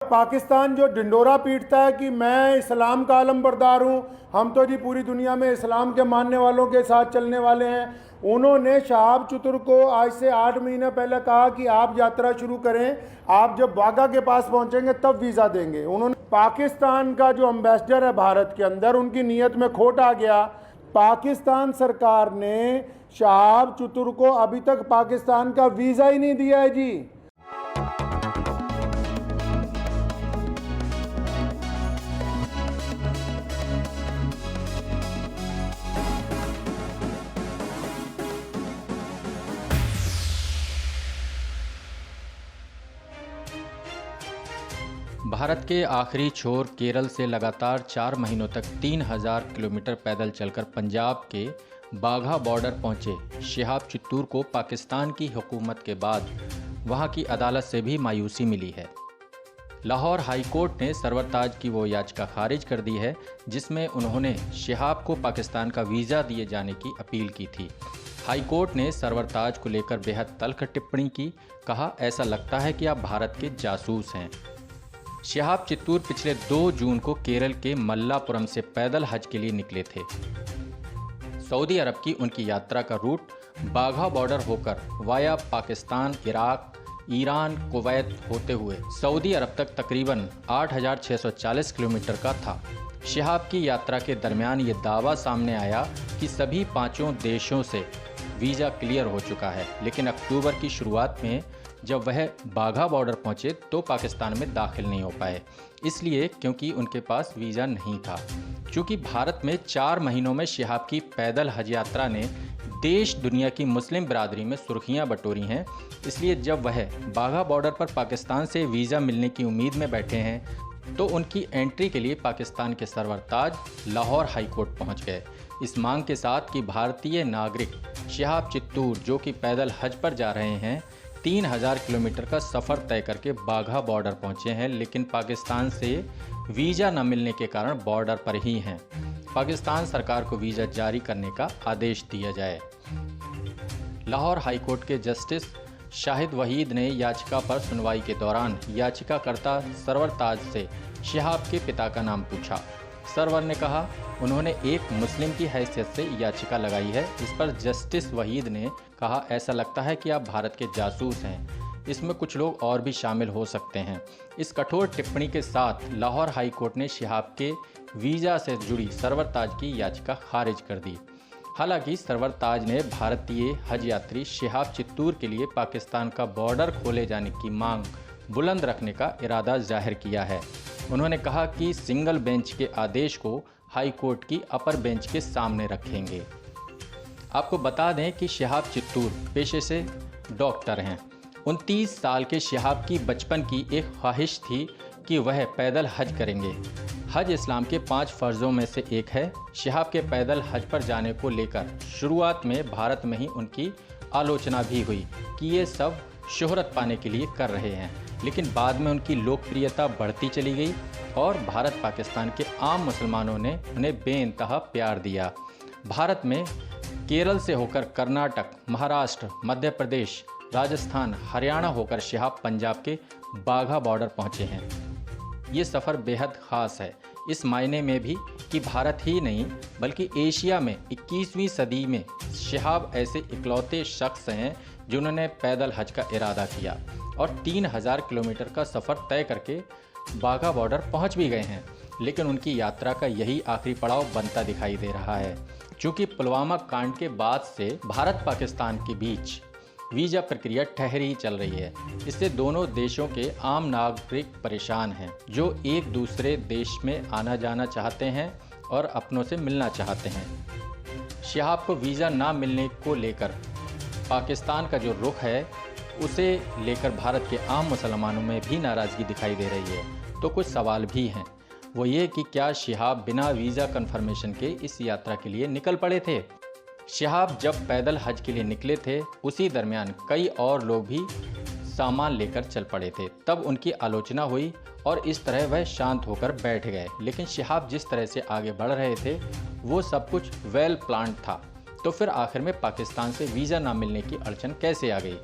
पाकिस्तान जो ढिंडोरा पीटता है कि मैं इस्लाम का आलमबरदार हूँ, हम तो जी पूरी दुनिया में इस्लाम के मानने वालों के साथ चलने वाले हैं, उन्होंने शहाब चतुर को आज से 8 महीने पहले कहा कि आप यात्रा शुरू करें, आप जब वाघा के पास पहुंचेंगे तब वीज़ा देंगे। उन्होंने पाकिस्तान का जो एम्बेसडर है भारत के अंदर, उनकी नीयत में खोट आ गया। पाकिस्तान सरकार ने शहाब चतुर को अभी तक पाकिस्तान का वीज़ा ही नहीं दिया है जी। भारत के आखिरी छोर केरल से लगातार 4 महीनों तक 3000 किलोमीटर पैदल चलकर पंजाब के बाघा बॉर्डर पहुंचे शिहाब चित्तूर को पाकिस्तान की हुकूमत के बाद वहां की अदालत से भी मायूसी मिली है। लाहौर हाई कोर्ट ने सरवरताज की वो याचिका खारिज कर दी है जिसमें उन्होंने शिहाब को पाकिस्तान का वीज़ा दिए जाने की अपील की थी। हाई कोर्ट ने सरवरताज को लेकर बेहद तल्ख टिप्पणी की। कहा, ऐसा लगता है कि आप भारत के जासूस हैं। शिहाब चित्तूर पिछले 2 जून को केरल के मल्लापुरम से पैदल हज के लिए निकले थे। सऊदी अरब की उनकी यात्रा का रूट बाघा बॉर्डर होकर via Pakistan, Iraq, Iran, Kuwait होते हुए सऊदी अरब तक तकरीबन 8640 किलोमीटर का था। शिहाब की यात्रा के दरमियान ये दावा सामने आया कि सभी 5 देशों से वीज़ा क्लियर हो चुका है, लेकिन अक्टूबर की शुरुआत में जब वह बाघा बॉर्डर पहुंचे तो पाकिस्तान में दाखिल नहीं हो पाए, इसलिए क्योंकि उनके पास वीज़ा नहीं था। चूँकि भारत में 4 महीनों में शिहाब की पैदल हज यात्रा ने देश दुनिया की मुस्लिम बिरादरी में सुर्खियां बटोरी हैं, इसलिए जब वह बाघा बॉर्डर पर पाकिस्तान से वीज़ा मिलने की उम्मीद में बैठे हैं तो उनकी एंट्री के लिए पाकिस्तान के सरवरताज लाहौर हाई कोर्ट पहुँच गए इस मांग के साथ कि भारतीय नागरिक शिहाब चित्तूर जो कि पैदल हज पर जा रहे हैं 3000 किलोमीटर का सफ़र तय करके बाघा बॉर्डर पहुंचे हैं, लेकिन पाकिस्तान से वीज़ा न मिलने के कारण बॉर्डर पर ही हैं। पाकिस्तान सरकार को वीज़ा जारी करने का आदेश दिया जाए। लाहौर हाई कोर्ट के जस्टिस शाहिद वहीद ने याचिका पर सुनवाई के दौरान याचिकाकर्ता सरवरताज से शिहाब के पिता का नाम पूछा। सरवर ने कहा उन्होंने एक मुस्लिम की हैसियत से याचिका लगाई है। इस पर जस्टिस वहीद ने कहा, ऐसा लगता है कि आप भारत के जासूस हैं, इसमें कुछ लोग और भी शामिल हो सकते हैं। इस कठोर टिप्पणी के साथ लाहौर हाई कोर्ट ने शिहाब के वीज़ा से जुड़ी सरवरताज की याचिका खारिज कर दी। हालांकि सरवरताज ने भारतीय हज यात्री शिहाब चित्तूर के लिए पाकिस्तान का बॉर्डर खोले जाने की मांग बुलंद रखने का इरादा जाहिर किया है। उन्होंने कहा कि सिंगल बेंच के आदेश को हाई कोर्ट की अपर बेंच के सामने रखेंगे। आपको बता दें कि शिहाब चित्तूर पेशे से डॉक्टर हैं। 29 साल के शिहाब की बचपन की एक ख्वाहिश थी कि वह पैदल हज करेंगे। हज इस्लाम के 5 फ़र्ज़ों में से एक है। शिहाब के पैदल हज पर जाने को लेकर शुरुआत में भारत में ही उनकी आलोचना भी हुई कि ये सब शोहरत पाने के लिए कर रहे हैं, लेकिन बाद में उनकी लोकप्रियता बढ़ती चली गई और भारत पाकिस्तान के आम मुसलमानों ने उन्हें बेइंतहा प्यार दिया। भारत में केरल से होकर कर्नाटक, महाराष्ट्र, मध्य प्रदेश, राजस्थान, हरियाणा होकर शिहाब पंजाब के बाघा बॉर्डर पहुंचे हैं। ये सफ़र बेहद ख़ास है इस मायने में भी कि भारत ही नहीं बल्कि एशिया में 21वीं सदी में शिहाब ऐसे इकलौते शख्स हैं जिन्होंने पैदल हज का इरादा किया और 3000 किलोमीटर का सफ़र तय करके बाघा बॉर्डर पहुंच भी गए हैं। लेकिन उनकी यात्रा का यही आखिरी पड़ाव बनता दिखाई दे रहा है, क्योंकि पुलवामा कांड के बाद से भारत पाकिस्तान के बीच वीज़ा प्रक्रिया ठहरी ही चल रही है। इससे दोनों देशों के आम नागरिक परेशान हैं जो एक दूसरे देश में आना जाना चाहते हैं और अपनों से मिलना चाहते हैं। शिहाब को वीज़ा ना मिलने को लेकर पाकिस्तान का जो रुख है उसे लेकर भारत के आम मुसलमानों में भी नाराज़गी दिखाई दे रही है। तो कुछ सवाल भी हैं, वो ये कि क्या शिहाब बिना वीज़ा कन्फर्मेशन के इस यात्रा के लिए निकल पड़े थे? शिहाब जब पैदल हज के लिए निकले थे उसी दरमियान कई और लोग भी सामान लेकर चल पड़े थे, तब उनकी आलोचना हुई और इस तरह वह शांत होकर बैठ गए। लेकिन शिहाब जिस तरह से आगे बढ़ रहे थे वो सब कुछ वेल प्लान्ड था, तो फिर आखिर में पाकिस्तान से वीज़ा ना मिलने की अड़चन कैसे आ गई?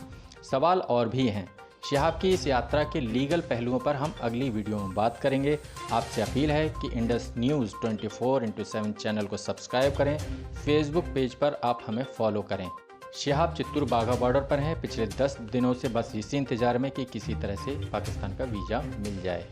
सवाल और भी हैं। शिहाब की इस यात्रा के लीगल पहलुओं पर हम अगली वीडियो में बात करेंगे। आपसे अपील है कि इंडस न्यूज़ 24/7 चैनल को सब्सक्राइब करें, फेसबुक पेज पर आप हमें फॉलो करें। शिहाब चित्तूर बाघा बॉर्डर पर हैं। पिछले 10 दिनों से बस इसी इंतजार में कि किसी तरह से पाकिस्तान का वीज़ा मिल जाए।